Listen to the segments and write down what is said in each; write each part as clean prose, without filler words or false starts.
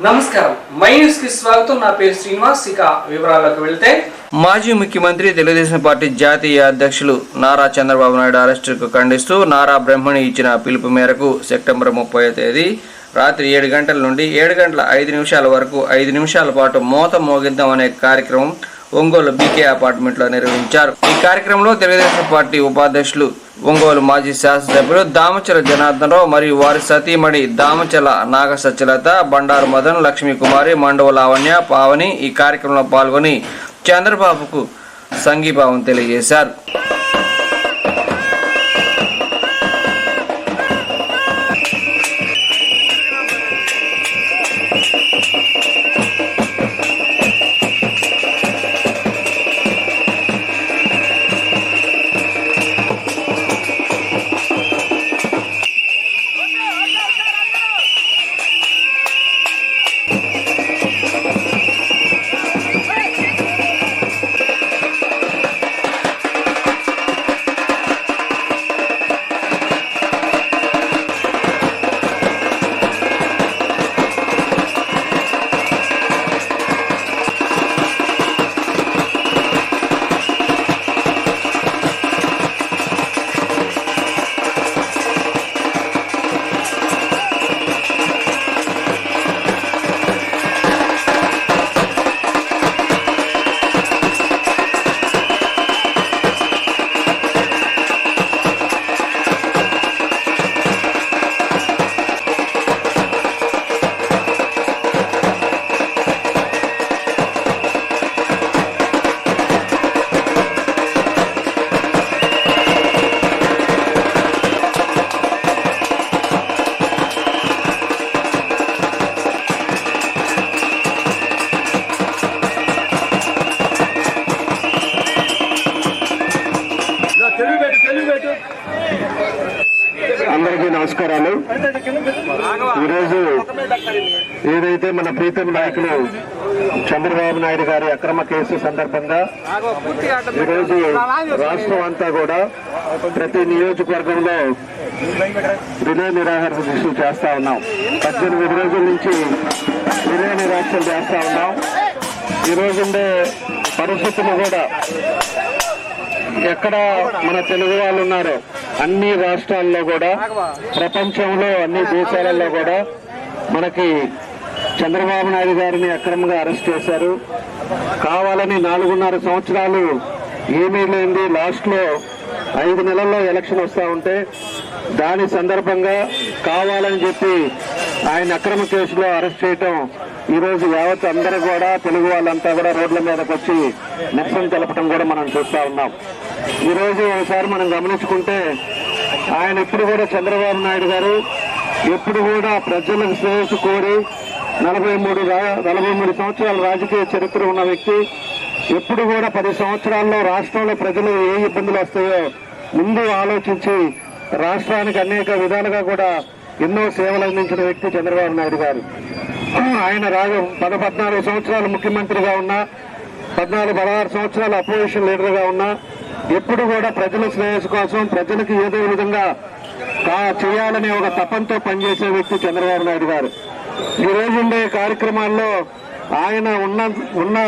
నమస్కారం, my news కి స్వాగతం. నా పేరు శ్రీనివాస్. ఇక వివరాల్లోకి వెళ్తే, మాజీ ముఖ్యమంత్రి తెలుగుదేశం పార్టీ జాతీయ అధ్యక్షులు నారా చంద్రబాబు నాయుడు అరెస్టుకు ఖండిస్తూ నారా బ్రహ్మణి ఇచ్చిన పిలుపు మేరకు సెప్టెంబర్ 30వ తేదీ రాత్రి 7 గంటల నుండి 7 గంటల 5 నిమిషాల వరకు 5 నిమిషాల పాటు మోత మోగిద్దాం అనే కార్యక్రమం ఒంగోలు బీకే అపార్ట్మెంట్లో నిర్వహించారు. ఈ కార్యక్రమంలో తెలుగుదేశం పార్టీ ఉపాధ్యక్షులు ఒంగోలు మాజీ శాసనసభ్యులు దామచల జనార్దనరావు మరియు వారి సతీమణి దామచల నాగ సత్యలత, బండారు మదన్, లక్ష్మీ కుమారి, మండవ లావణ్య, పావని ఈ కార్యక్రమంలో పాల్గొని చంద్రబాబుకు సంఘీభావం తెలియజేశారు. అందరికీ నమస్కారాలు. ఈరోజు ఏదైతే మన ప్రీతం నాయకులు చంద్రబాబు నాయుడు గారి అక్రమ కేసు సందర్భంగా ఈరోజు రాష్ట్రం అంతా కూడా ప్రతి నియోజకవర్గంలో రిలే నిరాహార దీక్షలు చేస్తా ఉన్నాం. 18 రోజుల నుంచి రిలే నిరాక్షలు చేస్తా ఉన్నాం. ఈరోజు ఉండే పరిస్థితులు కూడా ఎక్కడ మన తెలుగు వాళ్ళు ఉన్నారో అన్ని రాష్ట్రాల్లో కూడా, ప్రపంచంలో అన్ని దేశాలలో కూడా మనకి చంద్రబాబు నాయుడు గారిని అక్రమంగా అరెస్ట్ చేశారు. కావాలని 4.5 సంవత్సరాలు ఏమీ లేని లాస్ట్ లో 5 నెలల్లో ఎలక్షన్ వస్తూ ఉంటే దాని సందర్భంగా కావాలని చెప్పి ఆయన అక్రమ కేసులో అరెస్ట్ చేయటం ఈరోజు యావత్ అందరూ కూడా తెలుగు వాళ్ళంతా కూడా రోడ్ల మీదకి వచ్చి నిరసన తెలపడం కూడా మనం చూస్తా ఉన్నాం. ఈరోజు ఒకసారి మనం గమనించుకుంటే ఆయన ఎప్పుడు కూడా చంద్రబాబు నాయుడు గారు ఎప్పుడు కూడా ప్రజలకు శ్రేయస్సు కోరి 43 సంవత్సరాల రాజకీయ చరిత్ర ఉన్న వ్యక్తి. ఎప్పుడు కూడా 10 సంవత్సరాల్లో రాష్ట్రంలో ప్రజలు ఏ ఇబ్బందులు వస్తాయో ముందు ఆలోచించి రాష్ట్రానికి అనేక విధాలుగా కూడా ఎన్నో సేవలు అందించిన వ్యక్తి చంద్రబాబు నాయుడు గారు. ఆయన 14 సంవత్సరాలు ముఖ్యమంత్రిగా ఉన్నా, 16 సంవత్సరాలు అపోజిషన్ లీడర్ గా ఉన్నా ఎప్పుడు కూడా ప్రజల శ్రేయస్సు కోసం ప్రజలకు ఏదో విధంగా చేయాలనే ఒక తపంతో పనిచేసే వ్యక్తి చంద్రబాబు నాయుడు గారు. ఈ రోజు ఉండే కార్యక్రమాల్లో ఆయన ఉన్న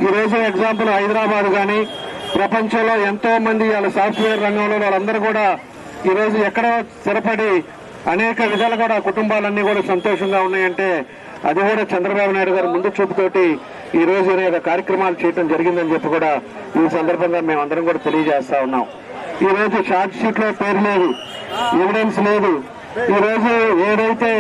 ఈ రోజు ఎగ్జాంపుల్ హైదరాబాద్ కానీ ప్రపంచంలో ఎంతో మంది వాళ్ళ సాఫ్ట్వేర్ రంగంలో వాళ్ళందరూ కూడా ఈ రోజు ఎక్కడో స్థిరపడి అనేక విధాలు కూడా కుటుంబాలన్నీ కూడా సంతోషంగా ఉన్నాయంటే అది కూడా చంద్రబాబు నాయుడు గారు ముందు చూపుతోటి ఈ రోజు అనేక కార్యక్రమాలు చేయడం జరిగిందని చెప్పి కూడా ఈ సందర్భంగా మేమందరం కూడా తెలియజేస్తా ఉన్నాం. ఈ రోజు ఛార్జ్ షీట్ లో పేరు లేదు, ఎవిడెన్స్ లేదు. ఈ రోజు ఏదైతే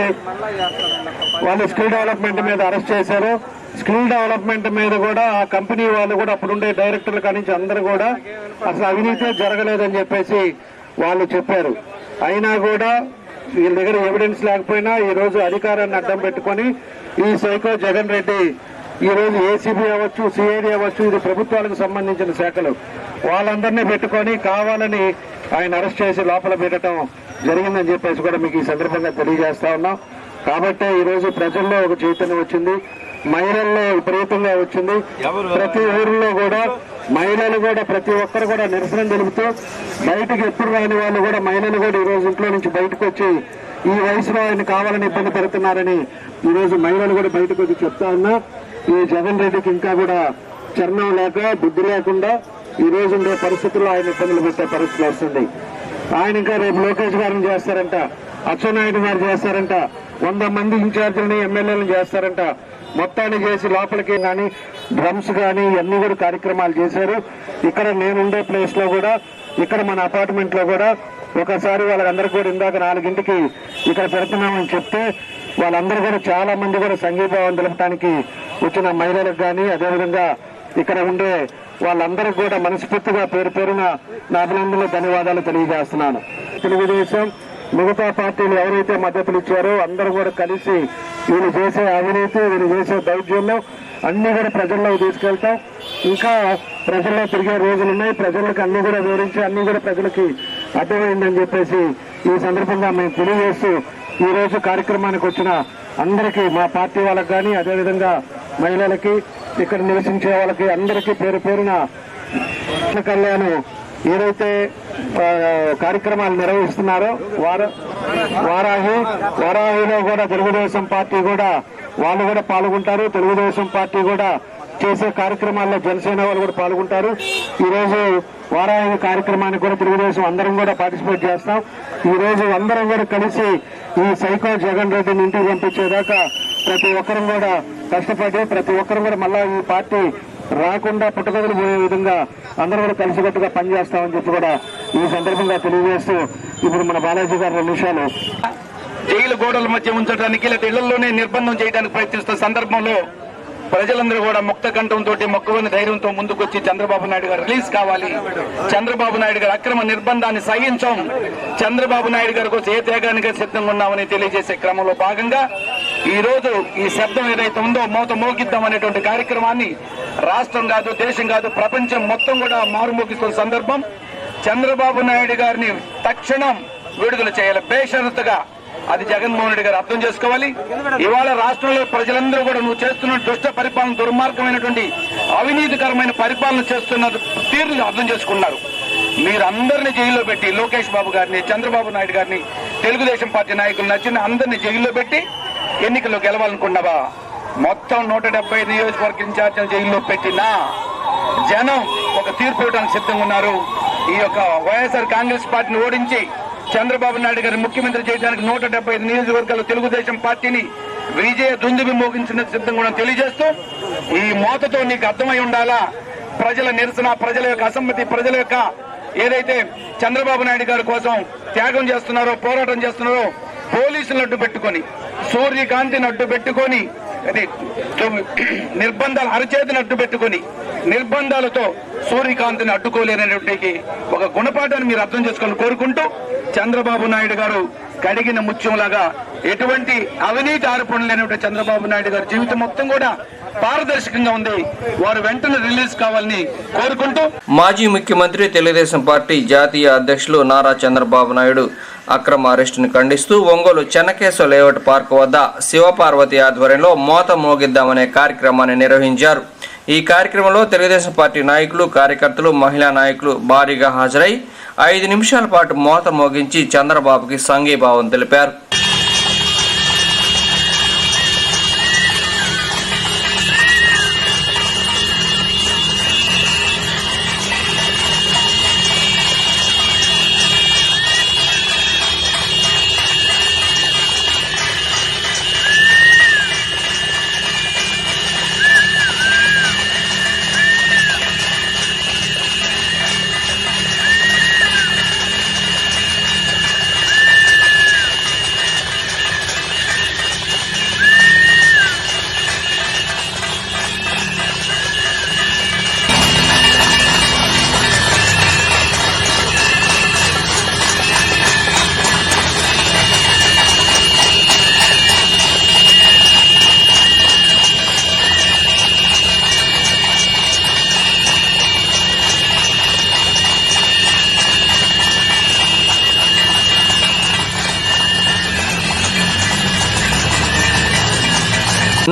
వాళ్ళు స్కిల్ డెవలప్మెంట్ మీద అరెస్ట్ చేశారో స్కిల్ డెవలప్మెంట్ మీద కూడా ఆ కంపెనీ వాళ్ళు కూడా అప్పుడుండే డైరెక్టర్ల కానించి అందరూ కూడా అసలు అవినీతి జరగలేదని చెప్పేసి వాళ్ళు చెప్పారు. అయినా కూడా వీళ్ళ దగ్గర ఎవిడెన్స్ లేకపోయినా ఈ రోజు అధికారాన్ని అడ్డం పెట్టుకొని ఈ సైకో జగన్ రెడ్డి ఈ రోజు ఏసీబీ అవ్వచ్చు, సిఐడి అవ్వచ్చు, ఇది ప్రభుత్వాలకు సంబంధించిన శాఖలు, వాళ్ళందరినీ పెట్టుకొని కావాలని ఆయన అరెస్ట్ చేసి లోపల పెట్టడం జరిగిందని చెప్పేసి కూడా మీకు ఈ సందర్భంగా తెలియజేస్తా ఉన్నాం. కాబట్టి ఈ రోజు ప్రజల్లో ఒక చైతన్యం వచ్చింది, మహిళల్లో విపరీతంగా వచ్చింది. ప్రతి ఊరిలో కూడా మహిళలు కూడా ప్రతి ఒక్కరు కూడా నిరసన తెలుపుతూ బయటకు ఎప్పుడు రాని వాళ్ళు కూడా మహిళలు కూడా ఈ రోజు ఇంట్లో నుంచి బయటకు వచ్చి ఈ వయసులో ఆయన కావాలని ఇబ్బంది పెడుతున్నారని ఈరోజు మహిళలు కూడా బయటకు వచ్చి చెప్తా ఉన్నా. ఈ జగన్ రెడ్డికి ఇంకా కూడా చర్మం లేక బుద్ధి లేకుండా ఈ రోజు ఉండే పరిస్థితుల్లో ఆయన ఇబ్బందులు పెట్టే పరిస్థితి వస్తుంది. ఆయన ఇంకా రేపు లోకేష్ గారిని చేస్తారంట, అచ్చెన్నాయుడు గారు చేస్తారంట, 100 మంది ఇన్ఛార్జీలని ఎమ్మెల్యేలను చేస్తారంట. మొత్తాన్ని చేసి లోపలికి కానీ డ్రమ్స్ కానీ ఇవన్నీ కూడా కార్యక్రమాలు చేశారు. ఇక్కడ నేనుండే ప్లేస్ లో కూడా, ఇక్కడ మన అపార్ట్మెంట్ లో కూడా ఒకసారి వాళ్ళందరూ కూడా ఇందాక 4ంటికి ఇక్కడ పెడుతున్నామని చెప్తే వాళ్ళందరూ కూడా చాలా మంది కూడా సంఘీభావం తెలపడానికి వచ్చిన మహిళలకు కానీ అదేవిధంగా ఇక్కడ ఉండే వాళ్ళందరికీ కూడా మనస్ఫూర్తిగా పేరు పేరున నా అభినందనలు, ధన్యవాదాలు తెలియజేస్తున్నాను. తెలుగుదేశం మిగతా పార్టీలు ఎవరైతే మద్దతులు ఇచ్చారో అందరూ కూడా కలిసి వీళ్ళు చేసే అవినీతి, వీళ్ళు చేసే దౌర్జన్యం అన్ని కూడా ప్రజల్లోకి తీసుకెళ్తాం. ఇంకా ప్రజల్లో తిరిగే రోజులు ఉన్నాయి. ప్రజలకు అన్ని కూడా వివరించి అన్ని కూడా ప్రజలకి అర్థమైందని చెప్పేసి ఈ సందర్భంగా మేము తెలియజేస్తూ ఈ రోజు కార్యక్రమానికి వచ్చిన అందరికీ, మా పార్టీ వాళ్ళకి కానీ అదేవిధంగా మహిళలకి, ఇక్కడ నివసించే వాళ్ళకి అందరికీ పేరు పేరున కళ్యాణ్ ఏదైతే కార్యక్రమాలు నిర్వహిస్తున్నారో వారాహిలో కూడా తెలుగుదేశం పార్టీ కూడా వాళ్ళు కూడా పాల్గొంటారు. తెలుగుదేశం పార్టీ కూడా చేసే కార్యక్రమాల్లో జనసేన వాళ్ళు కూడా పాల్గొంటారు. ఈ రోజు వారాహి కార్యక్రమానికి కూడా తెలుగుదేశం అందరం కూడా పార్టిసిపేట్ చేస్తాం. ఈ రోజు అందరం కూడా కలిసి ఈ సైకో జగన్ రెడ్డిని ఇంటికి పంపించేదాకా ప్రతి ఒక్కరం కూడా కష్టపడి ప్రతి ఒక్కరం కూడా మళ్ళా ఈ పార్టీ రాకుండా పుట్టగదులు పోయే విధంగా అందరూ కూడా కలిసికట్టుగా పనిచేస్తామని చెప్పి కూడా ఈ సందర్భంగా తెలియజేస్తూ ఇప్పుడు మన బాలాజీ గారు 2 నిమిషాలు. జైలు గోడల మధ్య ఉంచడానికి లేదా ఇళ్లలోనే నిర్బంధం చేయడానికి ప్రయత్నిస్తున్న సందర్భంలో ప్రజలందరూ కూడా ముక్త కంఠంతో మొక్కవని ధైర్యంతో ముందుకొచ్చి చంద్రబాబు నాయుడు గారు రిలీజ్ కావాలి, చంద్రబాబు నాయుడు గారు అక్రమ నిర్బంధాన్ని సహించాం, చంద్రబాబు నాయుడు గారి కోసం ఏ త్యాగానికి సిద్ధంగా ఉన్నామని తెలియజేసే క్రమంలో భాగంగా ఈ రోజు ఈ శబ్దం ఏదైతే ఉందో మోత మోగిద్దాం అనేటువంటి కార్యక్రమాన్ని రాష్ట్రం కాదు, దేశం కాదు, ప్రపంచం మొత్తం కూడా మారుమోగిస్తున్న సందర్భం. చంద్రబాబు నాయుడు గారిని తక్షణం విడుదల చేయాలి బేషరతుగా. అది జగన్మోహన్ రెడ్డి గారు అర్థం చేసుకోవాలి. ఇవాళ రాష్ట్రంలో ప్రజలందరూ కూడా నువ్వు చేస్తున్న దుష్ట పరిపాలన, దుర్మార్గమైనటువంటి అవినీతికరమైన పరిపాలన చేస్తున్న తీరుని అర్థం చేసుకున్నారు. మీరందరినీ జైల్లో పెట్టి లోకేష్ బాబు గారిని, చంద్రబాబు నాయుడు గారిని, తెలుగుదేశం పార్టీ నాయకులు నచ్చిన అందరినీ జైల్లో పెట్టి ఎన్నికల్లో గెలవాలనుకున్నావా? మొత్తం 175 నియోజకవర్గ ఇన్ఛార్జీలు జైల్లో పెట్టినా జనం ఒక తీర్పు ఇవ్వడానికి సిద్ధంగా ఉన్నారు. ఈ యొక్క వైఎస్ఆర్ కాంగ్రెస్ పార్టీని ఓడించి చంద్రబాబు నాయుడు గారిని ముఖ్యమంత్రి చేయడానికి 175 నియోజకవర్గాల్లో తెలుగుదేశం పార్టీని విజయ దుందుబి మోగించిన సిద్ధంగా కూడా తెలియజేస్తూ ఈ మోతతో నీకు అర్థమై ఉండాలా ప్రజల నిరసన, ప్రజల యొక్క అసమ్మతి, ప్రజల యొక్క ఏదైతే చంద్రబాబు నాయుడు గారి కోసం త్యాగం చేస్తున్నారో, పోరాటం చేస్తున్నారో, పోలీసులను అడ్డు పెట్టుకొని, సూర్యకాంతిని అడ్డు పెట్టుకొని, అది నిర్బంధాలు అరచేతిని అడ్డు పెట్టుకొని నిర్బంధాలతో సూర్యకాంతిని అడ్డుకోలేనటువంటి ఒక గుణపాఠాన్ని మీరు అర్థం చేసుకోవాలని కోరుకుంటూ, చంద్రబాబు నాయుడు గారు కడిగిన ముత్యంలాగా ఎటువంటి అవినీతి ఆరోపణలు లేనటువంటి చంద్రబాబు నాయుడు గారి జీవితం మొత్తం కూడా పారదర్శకంగా ఉంది. వారు వెంటనే రిలీజ్ కావాలని కోరుకుంటూ మాజీ ముఖ్యమంత్రి తెలుగుదేశం పార్టీ జాతీయ అధ్యక్షులు నారా చంద్రబాబు నాయుడు అక్రమ అరెస్టును ఖండిస్తూ ఒంగోలు చెన్నకేశవ లేఅవుట్ పార్క్ వద్ద శివపార్వతి ఆధ్వర్యంలో మోత మోగిద్దామనే కార్యక్రమాన్ని నిర్వహించారు. ఈ కార్యక్రమంలో తెలుగుదేశం పార్టీ నాయకులు, కార్యకర్తలు, మహిళా నాయకులు భారీగా హాజరై 5 నిమిషాల పాటు మోత మోగించి చంద్రబాబుకి సంఘీభావం తెలిపారు.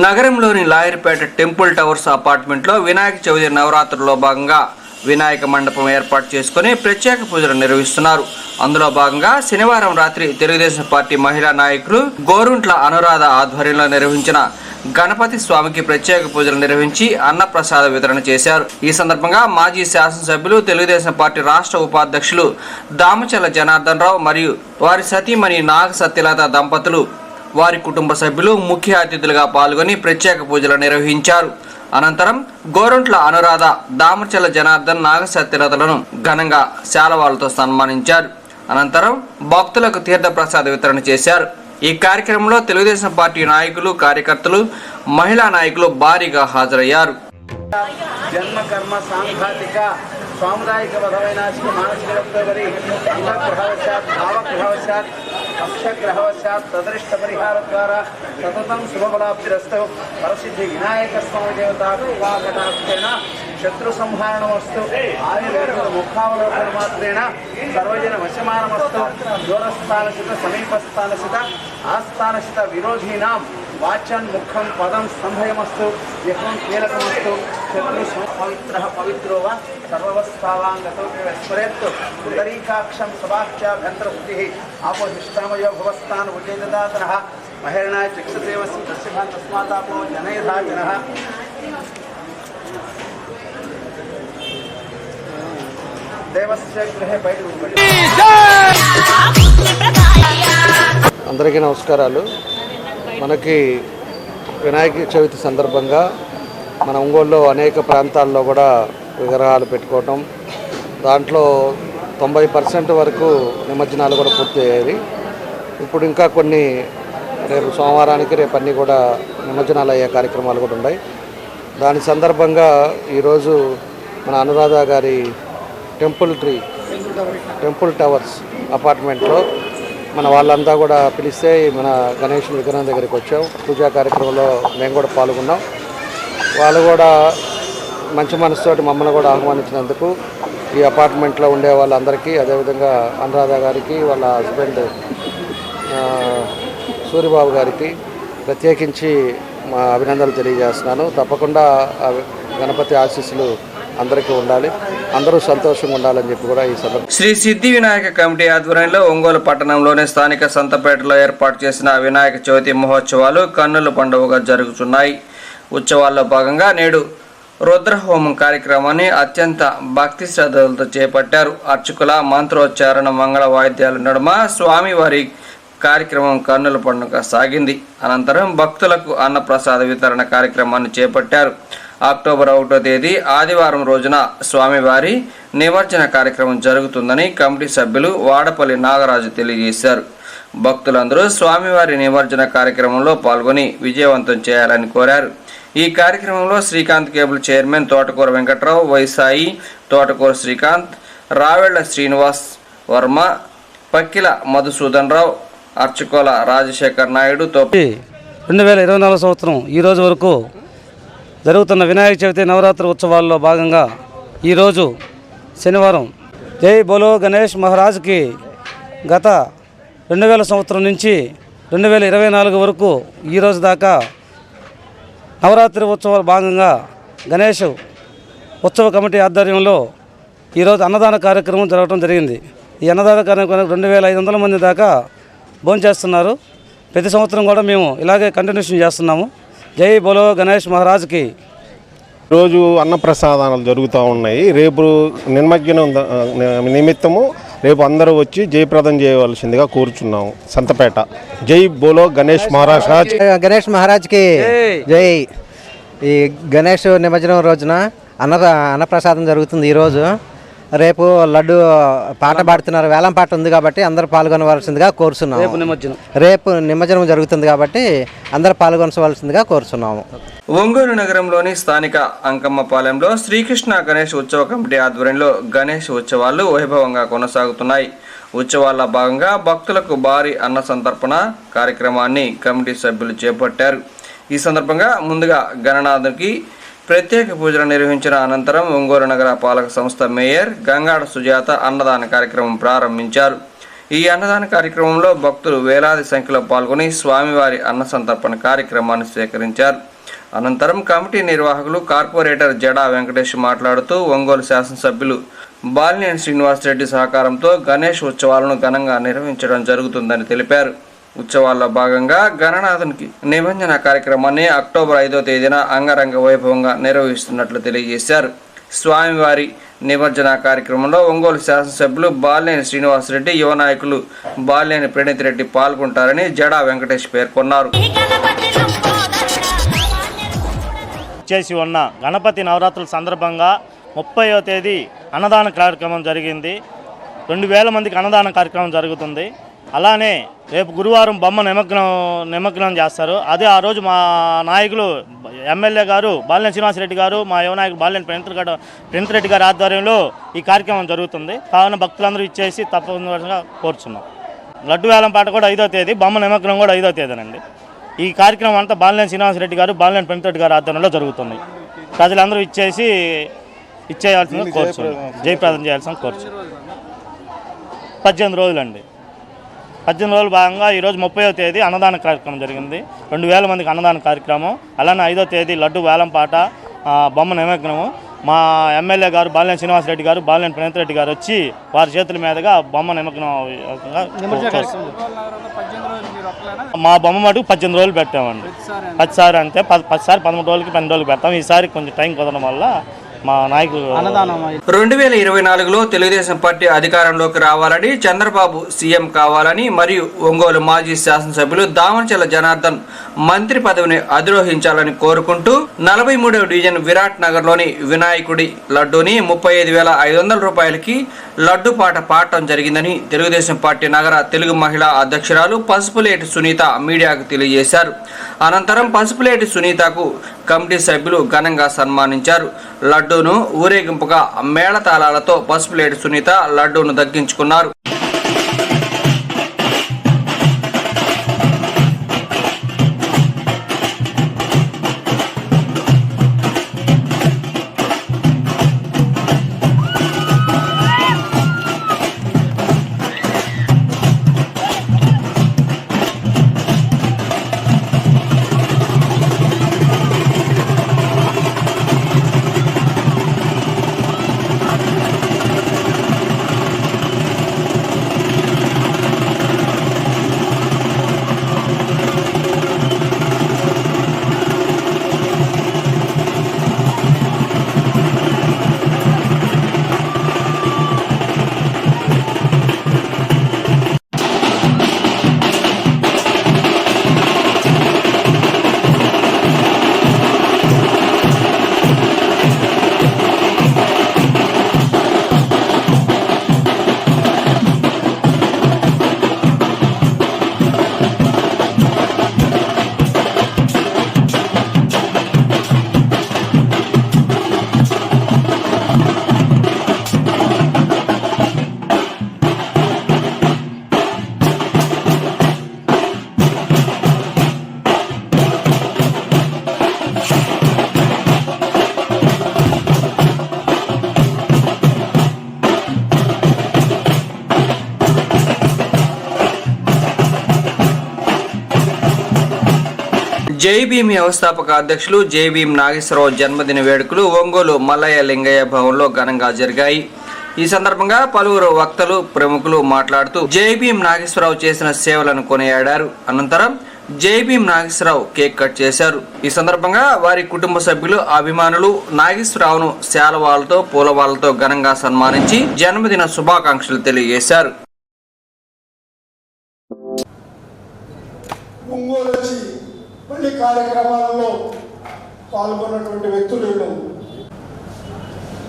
నగరంలోని లాయర్పేట టెంపుల్ టవర్స్ అపార్ట్మెంట్లో వినాయక చవితి నవరాత్రుల్లో భాగంగా వినాయక మండపం ఏర్పాటు చేసుకుని ప్రత్యేక పూజలు నిర్వహిస్తున్నారు. అందులో భాగంగా శనివారం రాత్రి తెలుగుదేశం పార్టీ మహిళా నాయకులు గోరుంట్ల అనురాధ ఆధ్వర్యంలో నిర్వహించిన గణపతి స్వామికి ప్రత్యేక పూజలు నిర్వహించి అన్నప్రసాద వితరణ చేశారు. ఈ సందర్భంగా మాజీ శాసనసభ్యులు తెలుగుదేశం పార్టీ రాష్ట్ర ఉపాధ్యక్షులు దామచల్ల జనార్దన్ రావు మరియు వారి సతీమణి నాగ సత్యలత దంపతులు వారి కుటుంబ సభ్యులు ముఖ్య అతిథులుగా పాల్గొని ప్రత్యేక పూజలు నిర్వహించారు. అనంతరం గోరంట్ల అనురాధ, దామచల్ల జనార్దన్, నాగ సత్యలతలను ఘనంగా శాలువాలతో సన్మానించారు. అనంతరం భక్తులకు తీర్థప్రసాద వితరణ చేశారు. ఈ కార్యక్రమంలో తెలుగుదేశం పార్టీ నాయకులు, కార్యకర్తలు, మహిళా నాయకులు భారీగా హాజరయ్యారు. జన్మ కర్మ సాంఘాతిక సాముదాయిక వధవైనాశిక మానసిక వృత్తి అంతఃగ్రహవశాత్ భావగ్రహవశాత్ అక్షగ్రహవశాత్ తదరిష్ట పరిహార ద్వారా సతతం శుభఫలాప్తిరస్తు. పరసిద్ధి వినాయక స్వామి దేవతా కృపాకటాక్షేణ శత్రు సంహారణమస్తు. ఆయుర్వేద ముఖావలోకన మాత్రేణ సర్వజన వశమానమస్తు. దూరస్థానసిత సమీపస్థానసిత ఆస్థానసిత విరోధీనాం వాచన్ ముఖం పదం సంభయమస్తు. యహం కీలకమస్తు. శత్రు పవిత్ర పవిత్రో వా సర్వస్థావాంగతో స్మరేత్తు. ఉదరీకాక్షం సభాక్షాభ్యంతరబుద్ధి ఆపోహిష్టామయో భవస్థాన్ ఉజేదాతన మహిళనాయ చక్షుదేవస్య దస్యభాన్ తస్మాతాపో జనయధాజన. దేవస్య గృహే బయట. అందరికీ నమస్కారాలు. మనకి వినాయక చవితి సందర్భంగా మన ఒంగోలులో అనేక ప్రాంతాల్లో కూడా విగ్రహాలు పెట్టుకోవటం, దాంట్లో 90% వరకు నిమజ్జనాలు కూడా పూర్తి అయ్యాయి. ఇప్పుడు ఇంకా కొన్ని రేపు సోమవారానికి రేపు అన్నీ కూడా నిమజ్జనాలు అయ్యే కార్యక్రమాలు కూడా ఉన్నాయి. దాని సందర్భంగా ఈరోజు మన అనురాధ గారి టెంపుల్ టవర్స్ అపార్ట్మెంట్లో మన వాళ్ళంతా కూడా పిలిస్తే మన గణేష్ విగ్రహం దగ్గరికి వచ్చాం. పూజా కార్యక్రమంలో మేము కూడా పాల్గొన్నాం. వాళ్ళు కూడా మంచి మనసుతోటి మమ్మల్ని కూడా ఆహ్వానించినందుకు ఈ అపార్ట్మెంట్లో ఉండే వాళ్ళందరికీ, అదేవిధంగా అనురాధ గారికి, వాళ్ళ హస్బెండ్ సూర్యబాబు గారికి ప్రత్యేకించి మా అభినందనలు తెలియజేస్తున్నాను. తప్పకుండా గణపతి ఆశీస్సులు అందరికీ ఉండాలి, అందరూ సంతోషంగా ఉండాలని చెప్పి కూడా ఈ సందర్భంగా శ్రీ సిద్ధి వినాయక కమిటీ ఆధ్వర్యంలో ఒంగోలు పట్టణంలోని స్థానిక సంతపేటలో ఏర్పాటు చేసిన వినాయక చవితి మహోత్సవాలు కన్నుల పండుగగా జరుగుతున్నాయి. ఉత్సవాల్లో భాగంగా నేడు రుద్రహోమం కార్యక్రమాన్ని అత్యంత భక్తి శ్రద్ధలతో చేపట్టారు. అర్చకుల మంత్రోచ్చారణ, మంగళ వాయిద్యాల నడుమ స్వామివారి కార్యక్రమం కన్నుల పండుగ సాగింది. అనంతరం భక్తులకు అన్నప్రసాద వితరణ కార్యక్రమాన్ని చేపట్టారు. అక్టోబర్ 1వ తేదీ ఆదివారం రోజున స్వామివారి నిమజ్జన కార్యక్రమం జరుగుతుందని కమిటీ సభ్యులు వాడపల్లి నాగరాజు తెలియజేశారు. భక్తులందరూ స్వామివారి నిమజ్జన కార్యక్రమంలో పాల్గొని విజయవంతం చేయాలని కోరారు. ఈ కార్యక్రమంలో శ్రీకాంత్ కేబుల్ చైర్మన్ తోటకూర వెంకట్రావు, వైసాయి, తోటకూర శ్రీకాంత్, రావెళ్ల శ్రీనివాస్ వర్మ, పక్కిల మధుసూదన్ రావు, అర్చకోల రాజశేఖర్ నాయుడు 2024 సంవత్సరం ఈ రోజు వరకు జరుగుతున్న వినాయక చవితి నవరాత్రి ఉత్సవాల్లో భాగంగా ఈరోజు శనివారం జై బోలో గణేష్ మహారాజ్కి గత 2000 సంవత్సరం నుంచి 2024 వరకు ఈరోజు దాకా నవరాత్రి ఉత్సవాల భాగంగా గణేష్ ఉత్సవ కమిటీ ఆధ్వర్యంలో ఈరోజు అన్నదాన కార్యక్రమం జరగడం జరిగింది. ఈ అన్నదాన కార్యక్రమం 2500 మంది దాకా భోంచేస్తున్నారు. ప్రతి సంవత్సరం కూడా మేము ఇలాగే కంటిన్యూషన్ చేస్తున్నాము. జై బోలో గణేష్ మహారాజ్కి. రోజు అన్నప్రసాదాలు జరుగుతూ ఉన్నాయి. రేపు నిమజ్జనం నిమిత్తము రేపు అందరూ వచ్చి జయప్రదం చేయవలసిందిగా కోరుచున్నాము. సంతపేట జై బోలో గణేష్ మహారాజ్. గణేష్ మహారాజ్కి జై. ఈ గణేష్ నిమజ్జనం రోజున అన్నప్రసాదం జరుగుతుంది. ఈరోజు రేపు లడ్డు పాట పాడుతున్నారు, వేలం పాట ఉంది కాబట్టి అందరూ పాల్గొనవలసిందిగా కోరుచున్నాము. రేపు నిమజ్జనం జరుగుతుంది కాబట్టి అందరూ పాల్గొనవలసిందిగా కోరుచున్నాము. ఒంగోలు నగరంలోని స్థానిక అంకమ్మపాలెంలో శ్రీకృష్ణ గణేష్ ఉత్సవ కమిటీ ఆధ్వర్యంలో గణేష్ ఉత్సవాలు వైభవంగా కొనసాగుతున్నాయి. ఉత్సవాల్లో భాగంగా భక్తులకు భారీ అన్న సంతర్పణ కార్యక్రమాన్ని కమిటీ సభ్యులు చేపట్టారు. ఈ సందర్భంగా ముందుగా గణనాథునికి ప్రత్యేక పూజలు నిర్వహించిన అనంతరం ఒంగోలు నగర పాలక సంస్థ మేయర్ గంగాడ సుజాత అన్నదాన కార్యక్రమం ప్రారంభించారు. ఈ అన్నదాన కార్యక్రమంలో భక్తులు వేలాది సంఖ్యలో పాల్గొని స్వామివారి అన్న సంతర్పణ కార్యక్రమాన్ని స్వీకరించారు. అనంతరం కమిటీ నిర్వాహకులు కార్పొరేటర్ జడా వెంకటేష్ మాట్లాడుతూ ఒంగోలు శాసనసభ్యులు బాలినేని శ్రీనివాసరెడ్డి సహకారంతో గణేష్ ఉత్సవాలను ఘనంగా నిర్వహించడం జరుగుతుందని తెలిపారు. ఉత్సవాల్లో భాగంగా గణనాథునికి నిమజ్జన కార్యక్రమాన్ని అక్టోబర్ 5వ తేదీన అంగరంగ వైభవంగా నిర్వహిస్తున్నట్లు తెలియజేశారు. స్వామివారి నిమజ్జన కార్యక్రమంలో ఒంగోలు శాసనసభ్యులు బాలినేని శ్రీనివాసరెడ్డి, యువ నాయకులు బాలినేని ప్రణీత్ రెడ్డి పాల్గొంటారని జడా వెంకటేష్ పేర్కొన్నారు. చేసి ఉన్న గణపతి నవరాత్రుల సందర్భంగా 30వ తేదీ అన్నదాన కార్యక్రమం జరిగింది. 2000 మందికి అన్నదాన కార్యక్రమం జరుగుతుంది. అలానే రేపు గురువారం బొమ్మ నిమగ్నం చేస్తారు. అదే ఆ రోజు మా నాయకులు ఎమ్మెల్యే గారు బాలినేని శ్రీనివాసరెడ్డి గారు, మా యువ నాయకులు బాలినేని ప్రణీత్ రెడ్డి గారి ఆధ్వర్యంలో ఈ కార్యక్రమం జరుగుతుంది. కావున భక్తులందరూ ఇచ్చేసి తప్పనిసరిగా కోరుచున్నాం. లడ్డు వేలం పాట కూడా 5వ తేదీ, బొమ్మ నిమగ్నం కూడా 5వ తేదీనండి. ఈ కార్యక్రమం అంతా బాలినేని శ్రీనివాసరెడ్డి గారు, బాలినేని ప్రణీత్ రెడ్డి గారి ఆధ్వర్యంలో జరుగుతుంది. ప్రజలందరూ ఇచ్చేయాల్సిందిగా కోరుచున్నాం. జయప్రదం చేయాల్సిన కోరుచున్నాం. 18 రోజులండి. 18 రోజుల భాగంగా ఈరోజు 30వ తేదీ అన్నదాన కార్యక్రమం జరిగింది. 2000 మందికి అన్నదాన కార్యక్రమం. అలానే 5వ తేదీ లడ్డు వేలం పాట, బొమ్మ నిమగ్నము. మా ఎమ్మెల్యే గారు బాలినేని శ్రీనివాసరెడ్డి గారు, బాలినేని ప్రణీత్ రెడ్డి గారు వచ్చి వారి చేతుల మీదుగా బొమ్మ నిమగ్నం. మా బొమ్మ మటుకు 18 రోజులు పెట్టామండి. 10 అంతే 13 రోజులకి 12 రోజులకి పెడతాం. ఈసారి కొంచెం టైం కుదరడం వల్ల మా నాయకులు 2024లో తెలుగుదేశం పార్టీ అధికారంలోకి రావాలని, చంద్రబాబు సీఎం కావాలని మరియు ఒంగోలు మాజీ శాసనసభ్యులు దామచర్ల జనార్దన్ మంత్రి పదవిని అధిరోహించాలని కోరుకుంటూ 43వ డివిజన్ విరాట్ నగర్లోని వినాయకుడి లడ్డూని 35,500 రూపాయలకి లడ్డు పాట పాడటం జరిగిందని తెలుగుదేశం పార్టీ నగర తెలుగు మహిళా అధ్యక్షురాలు పసుపులేటి సునీత మీడియాకు తెలియజేశారు. అనంతరం పసుపులేటి సునీతకు కమిటీ సభ్యులు ఘనంగా సన్మానించారు. లడ్డూను ఊరేగింపుగా మేళతాళాలతో పసుపులేటి సునీత లడ్డూను దక్కించుకున్నారు. జై భీమ్ వ్యవస్థాపక అధ్యక్షులు జై భీమ్ నాగేశ్వరరావు జన్మదిన వేడుకలు ఒంగోలు మల్లయ్య లింగయ్య భవన్లో ఘనంగా జరిగాయి. ఈ సందర్భంగా పలువురు వక్తలు, ప్రముఖులు మాట్లాడుతూ జై భీమ్ నాగేశ్వరరావు చేసిన సేవలను కొనియాడారు. అనంతరం జై భీమ్ నాగేశ్వరరావు కేక్ కట్ చేశారు. ఈ సందర్భంగా వారి కుటుంబ సభ్యులు, అభిమానులు నాగేశ్వరరావును శాలువాలతో, పూలవాళ్లతో ఘనంగా సన్మానించి జన్మదిన శుభాకాంక్షలు తెలియజేశారు. పల్లి కార్యక్రమాలలో పాల్గొన్నటువంటి వ్యక్తులు వీళ్ళు.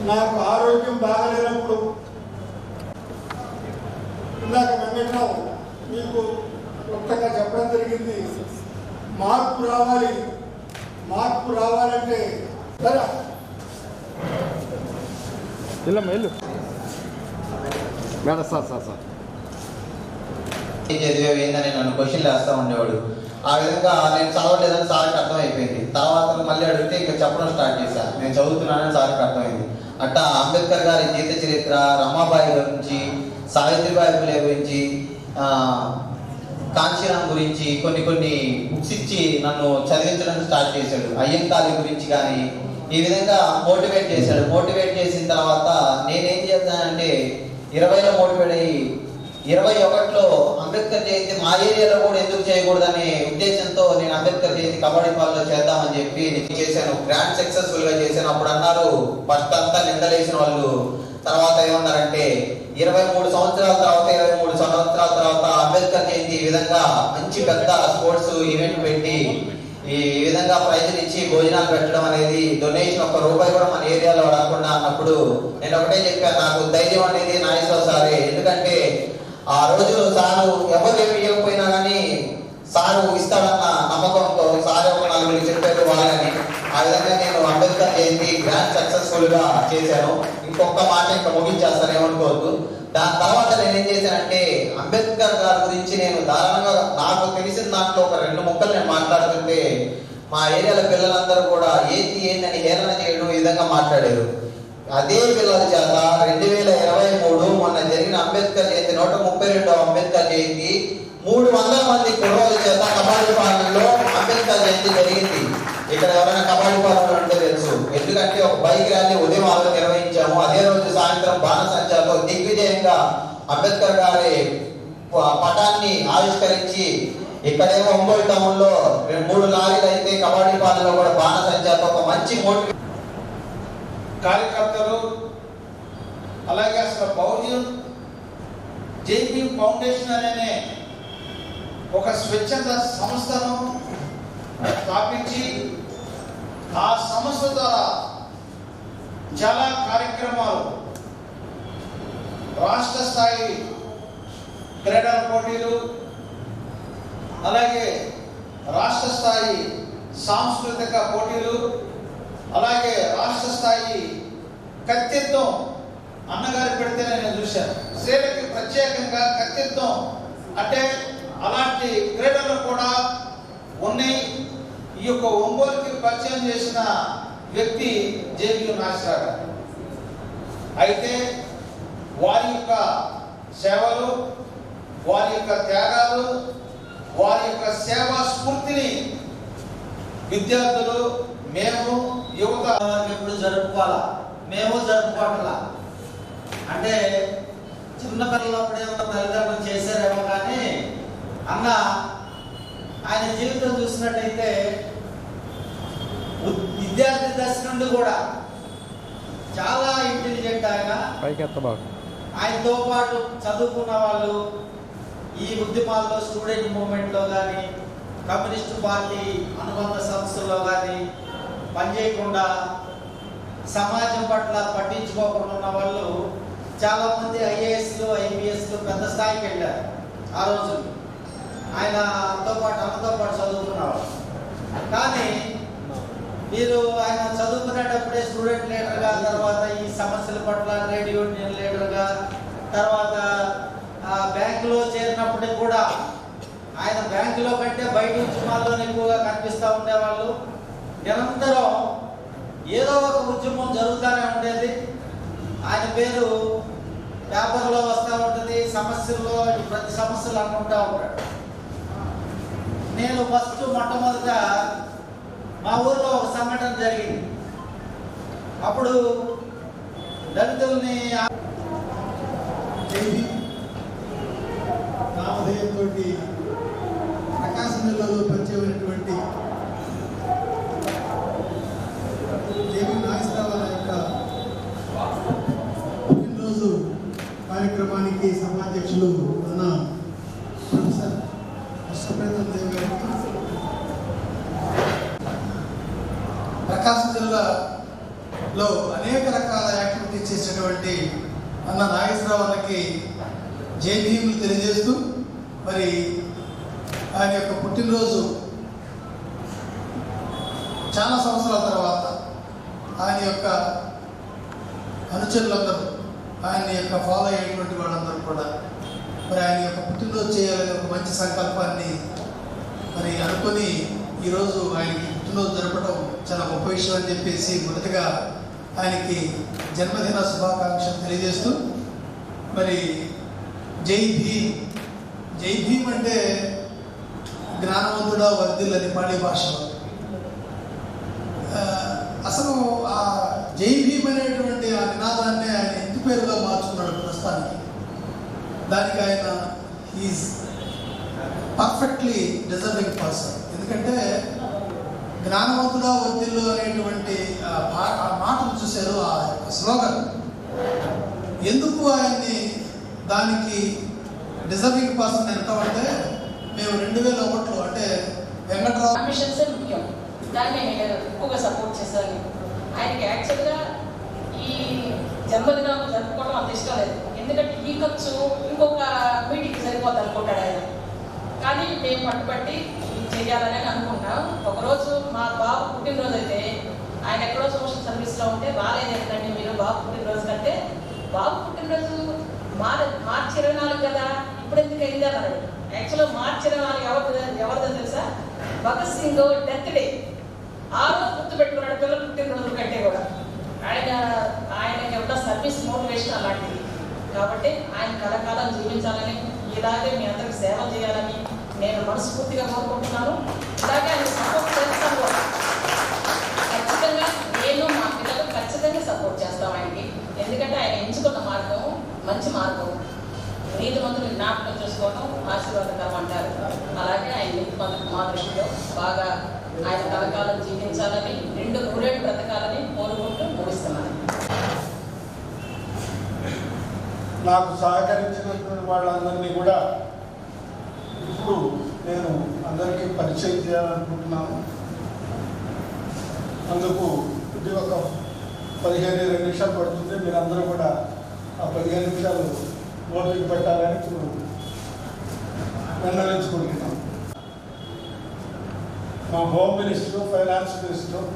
నాకు ఆరోగ్యం బాగలేనప్పుడు ఇందాక వెంకటరావు మీకు క్లుప్తంగా చెప్పడం జరిగింది. మార్పు రావాలంటే చదివేందని నన్ను క్వశ్చన్లు వేస్తూ ఉండేవాడు. ఆ విధంగా నేను చదవలేదని సార్కి అర్థమైపోయింది. తర్వాత మళ్ళీ అడిగితే ఇంకా చెప్పడం స్టార్ట్ చేశాను. నేను చదువుతున్నానని సార్కి అర్థమైంది. అట్టా అంబేద్కర్ గారి జీవిత చరిత్ర, రమాబాయి గురించి, సావిత్రిబాయి ఫులే గురించి, కాంచీరామ్ గురించి కొన్ని బుక్స్ ఇచ్చి నన్ను చదివించడం స్టార్ట్ చేశాడు. అయ్యంకాళి గురించి కానీ ఈ విధంగా మోటివేట్ చేశాడు. మోటివేట్ చేసిన తర్వాత నేనేం చేస్తానంటే 20లో మోటివేట్ అయ్యి 21లో అంబేద్కర్ జయంతి మా ఏరియాలో కూడా ఎందుకు చేయకూడదనే ఉద్దేశంతో నేను అంబేద్కర్ జయంతి కబడ్డీ పాల్లో చేద్దామని చెప్పి నేను చేశాను. గ్రాండ్ సక్సెస్ఫుల్ గా చేశాను. అప్పుడు అన్నారు ఫస్ట్ అంతా నిందలేసిన వాళ్ళు, తర్వాత ఏమన్నారంటే 23 సంవత్సరాల తర్వాత 23 సంవత్సరాల తర్వాత అంబేద్కర్ జయంతి ఈ విధంగా మంచి పెద్ద స్పోర్ట్స్ ఈవెంట్ పెట్టి ఈ విధంగా ప్రైజులు ఇచ్చి భోజనాలు పెట్టడం అనేది డొనేషన్ ₹1 కూడా మన ఏరియాలో రాకుండా అన్నప్పుడు నేను ఒకటే చెప్పాను, నాకు ధైర్యం అనేది నాగేశ్వరరావు సారే. ఎందుకంటే ఆ రోజు సారు ఎవరు ఏమి ఇవ్వకపోయినా కానీ సారు ఇస్తాడన్న నమ్మకంతో సార్ ఒక 4 చెప్పారు వాళ్ళని. ఆ విధంగా నేను అంబేద్కర్ జయంతి గ్రాండ్ సక్సెస్ఫుల్ గా చేశాను. ఇంకొక మాట ఇంకా ముగించేస్తాను, ఏమనుకోవద్దు. దాని తర్వాత నేను ఏం చేశానంటే అంబేద్కర్ గారి గురించి నేను దారుణంగా నాకు తెలిసిన దాంట్లో ఒక 2 ముక్కలు నేను మాట్లాడుతుంటే మా ఏరియాల పిల్లలందరూ కూడా ఏందని హేళన చేయడం ఈ విధంగా మాట్లాడారు. అదే పిల్లల చేత 2023 మొన్న జరిగిన అంబేద్కర్ జయంతి 132వ అంబేద్కర్ జయంతి 300 మంది కుర్రోళ్ళ చేత కబడ్డీ పాలనలో అంబేద్కర్ జయంతి జరిగింది. ఇక్కడ ఎవరైనా కబడ్డీ పాలన ఉంటే తెలుసు. ఎందుకంటే ఒక బైక్ ర్యాలీ ఉదయం 6 నిర్వహించాము. అదే రోజు సాయంత్రం బాణసంచాతో దిగ్విజయంగా అంబేద్కర్ గారి పటాన్ని ఆవిష్కరించి ఇక్కడేమో ఒంగోలు టౌన్ లో 3 లారీలు అయితే కబడ్డీ పాలనలో కూడా బాణసంచాతో ఒక మంచి మోటివేషన్ కార్యకర్తలు, అలాగే అసలు బహుజన్ జేపీ ఫౌండేషన్ అనే ఒక స్వచ్ఛంద సంస్థను స్థాపించి ఆ సంస్థ ద్వారా చాలా కార్యక్రమాలు, రాష్ట్ర స్థాయి క్రీడల పోటీలు, అలాగే రాష్ట్ర స్థాయి సాంస్కృతిక పోటీలు, అలాగే రాష్ట్ర స్థాయి కత్తిత్వం అన్నగారు పెడితేనే నేను చూశాను. స్త్రీలకి ప్రత్యేకంగా కత్తిత్వం అంటే అలాంటి క్రీడలు కూడా ఉన్నాయి. ఈ యొక్క ఒంగోలుకి పరిచయం చేసిన వ్యక్తి జేబీ నాగేశ్వరరావు గారు. అయితే వారి యొక్క సేవలు, వారి యొక్క త్యాగాలు, వారి యొక్క సేవా స్ఫూర్తిని విద్యార్థులు, మేము యువత ఎప్పుడు జరుపుకోవాలా, మేము జరుపుకోవట్లా. అంటే చిన్నపిల్లలప్పుడు ఏమో తల్లిదండ్రులు చేశారేమో కానీ అన్న ఆయన జీవితం చూసినట్టయితే విద్యార్థి దశ నుండి కూడా చాలా ఇంటెలిజెంట్. ఆయనతో పాటు చదువుకున్న వాళ్ళు ఈ ఉద్యమాల్లో, స్టూడెంట్ మూవ్మెంట్లో కానీ కమ్యూనిస్టు పార్టీ అనుబంధ సంస్థల్లో కానీ పనిచేయకుండా సమాజం పట్ల పట్టించుకోకుండా ఉన్న వాళ్ళు చాలామంది ఐఏఎస్లు, ఐపీఎస్లు పెద్ద స్థాయికి వెళ్ళారు ఆ రోజు. ఆయనతో పాటు చదువుకున్నవాళ్ళు. కానీ మీరు ఆయన చదువుకునేటప్పుడే స్టూడెంట్ లీడర్గా, తర్వాత ఈ సమస్యల పట్ల ట్రేడ్ యూనియన్ లీడర్గా, తర్వాత బ్యాంకులో చేరినప్పటికి కూడా ఆయన బ్యాంకులో కంటే బయట ఉద్యమాల్లోనే ఎక్కువగా కనిపిస్తూ ఉండేవాళ్ళు. నిరంతరం ఏదో ఒక ఉద్యమం జరుగుతూనే ఉండేది. ఆయన పేరు పేపర్లో వస్తూ ఉంటుంది, సమస్యల్లో ప్రతి సమస్యలు అనుకుంటూ ఉంటాడు. నేను మొట్టమొదట మా ఊర్లో ఒక సంఘటన జరిగింది. అప్పుడు దళితుల్ని నామధేయంతో ప్రకాశం జిల్లాలో పరిచయమైనటువంటి జేబీ నాగేశ్వరరావు యొక్క పుట్టినరోజు కార్యక్రమానికి సభాధ్యక్షులు అన్న ప్రొఫెసర్ హర్షప్రతాప్ దేవ్ గారికి, ప్రకాశం జిల్లాలో అనేక రకాల యాక్టివిటీస్ చేసినటువంటి అన్న నాగేశ్వరరావు అన్నకి జై భీములు తెలియజేస్తూ, మరి ఆయన యొక్క పుట్టినరోజు చాలా సంవత్సరాల తర్వాత ఆయన యొక్క అనుచరులందరూ, ఆయన యొక్క ఫాలో అయ్యేటువంటి వాళ్ళందరూ కూడా మరి ఆయన యొక్క పుట్టినరోజు చేయాలని ఒక మంచి సంకల్పాన్ని మరి అనుకొని ఈరోజు ఆయనకి పుట్టినరోజు జరపడం చాలా గొప్ప విషయం అని చెప్పేసి మొదటగా ఆయనకి జన్మదిన శుభాకాంక్షలు తెలియజేస్తూ, మరి జై భీమ్ జై భీమ్ అంటే జ్ఞానవంతుడా వర్ధిల్లని పాడి భాషలో అసలు ఆ జై భీమ్ అనేటువంటి ఆ నినాదాన్ని ఆయన ఇంటి పేరుగా మార్చుకున్నాడు ప్రస్తుతానికి. దానికి ఆయన ఈజ్ పర్ఫెక్ట్లీ డిజర్వింగ్ పర్సన్. ఎందుకంటే జ్ఞానవంతుడా వర్ధిల్లు అనేటువంటి ఆ మాటలు చూశారు, ఆ స్లోగన్ ఎందుకు ఆయన్ని దానికి డిజర్వింగ్ పర్సన్ ఎంతమంటే మేము 2001లో అంటే వెంకట్రావు మిషన్సే ముఖ్యం. దాన్ని నేను ఎక్కువగా సపోర్ట్ చేశాను. ఆయనకి యాక్చువల్గా ఈ జన్మదినాలు జరుపుకోవడం అంత ఇష్టం లేదు. ఎందుకంటే ఈ ఖర్చు ఇంకొక మీటింగ్కి సరిపోద్ది అనుకుంటాడు ఆయన. కానీ మేము పట్టుబట్టి చేయాలని అనుకున్నాం. ఒకరోజు మా బాబు పుట్టినరోజు అయితే ఆయన ఎక్కడో సోషల్ సర్వీస్లో ఉంటే రాలేదు. ఎందుకంటే మీరు బాబు పుట్టినరోజు కంటే బాబు పుట్టినరోజు మార్చి 24 కదా, ఇప్పుడు ఎందుకు అయింది అన్నాడు. యాక్చువల్గా మార్చి 24 ఎవరిదో తెలుసా? Bhagat Singh death day. ఆ రోజు గుర్తుపెట్టుకున్నాడు పిల్లలు పుట్టినరోజు కంటే కూడా. ఆయనకి ఎవరో సర్వీస్ మోటివేషన్ అలాంటిది. కాబట్టి ఆయన కలకాలం జీవించాలని, ఇలాగే మీ అందరికి సేవ చేయాలని నేను మనస్ఫూర్తిగా కోరుకుంటున్నాను. ఇలాగే ఆయన సపోర్ట్ చేస్తాను కూడా. ఖచ్చితంగా నేను మా పిల్లలు ఖచ్చితంగా సపోర్ట్ చేస్తాం ఆయనకి. ఎందుకంటే ఆయన ఎంచుకున్న మార్గం మంచి మార్గం. నీతిమంతులు జ్ఞాపకం చేసుకోవడం ఆశీర్వాదకరం అంటారు. అలాగే ఆయన నీతిమంతులు మా దృష్టిలో బాగా ఆయన కలకాలం జీవించాలని, 200 బ్రతకాలని కోరుకుంటూ ముగిస్తున్నాను. నాకు సహకరించినటువంటి వాళ్ళందరినీ కూడా ఇప్పుడు నేను అందరికీ పరిచయం చేయాలనుకుంటున్నాను. అందుకు ఇది ఒక 15-20 నిమిషాలు పడుతుంది. మీరందరూ కూడా ఆ 15 నిమిషాలు ఓపిక పెట్టాలని ఇప్పుడు నిర్ణయించుకుంటున్నాం. మా హోమ్ మినిస్టర్, ఫైనాన్స్ మినిస్టర్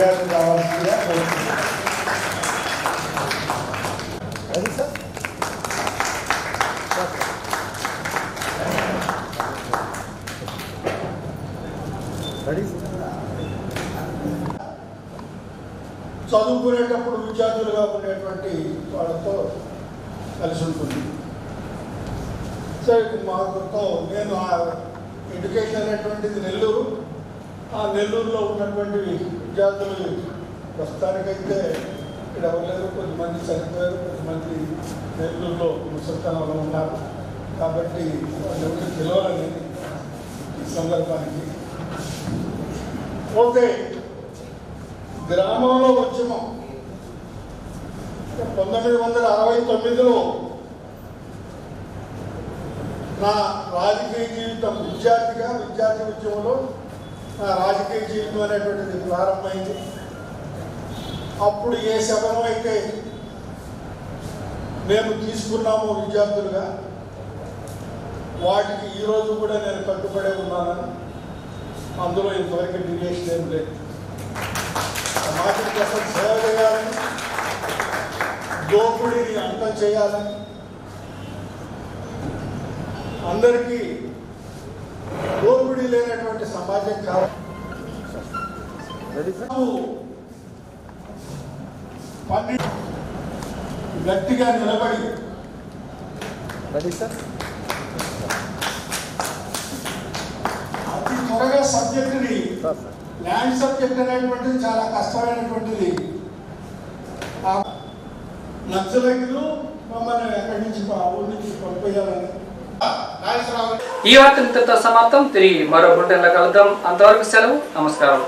గారికి కావాల్సిందిగా కోరుతున్నాను. అది సార్ చదువుకునేటప్పుడు విద్యార్థులుగా ఉండేటువంటి వాళ్ళతో కలిసి ఉంటుంది. సరే మాతో నేను ఎడ్యుకేషన్ అనేటువంటిది నెల్లూరు. ఆ నెల్లూరులో ఉన్నటువంటి విద్యార్థులు ప్రస్తుతానికైతే ఇక్కడ ఎవరు లేరు. కొంతమంది చనిపోయారు, కొంతమంది నెల్లూరులో ముసలితనంలో ఉన్నారు. కాబట్టి వాళ్ళెవరికి పిలవాలని ఈ సందర్భానికి. పోతే గ్రామంలో ఉద్యమం 1969లో నా రాజకీయ జీవితం విద్యార్థి ఉద్యమంలో నా రాజకీయ జీవితం అనేటువంటిది ప్రారంభమైంది. అప్పుడు ఏ శబనం అయితే మేము తీసుకున్నామో విద్యార్థులుగా, వాటికి ఈరోజు కూడా నేను కట్టుబడే ఉన్నానని, అందులో ఇంతవరకు డివియేషన్ ఏం లేదు. సమాజం కోసం సేవ చేయాలని, దోపిడీని అంతం చేయాలని, అందరికీ దోపిడీ లేనటువంటి సమాజం కావాలి. గట్టిగా నిలబడి అతి త్వరగా సబ్జెక్టుని, ల్యాండ్ సబ్జెక్ట్ అనేటువంటిది చాలా కష్టమైనటువంటిది. నక్సలైట్లు మమ్మల్ని ఎక్కడి నుంచి ఊరి నుంచి పంపేయాలని. ఈ వార్త ఇంతటితో సమాప్తం. తిరిగి మరో బులెటిన్లో కలుద్దాం. అంతవరకు సెలవు. నమస్కారం.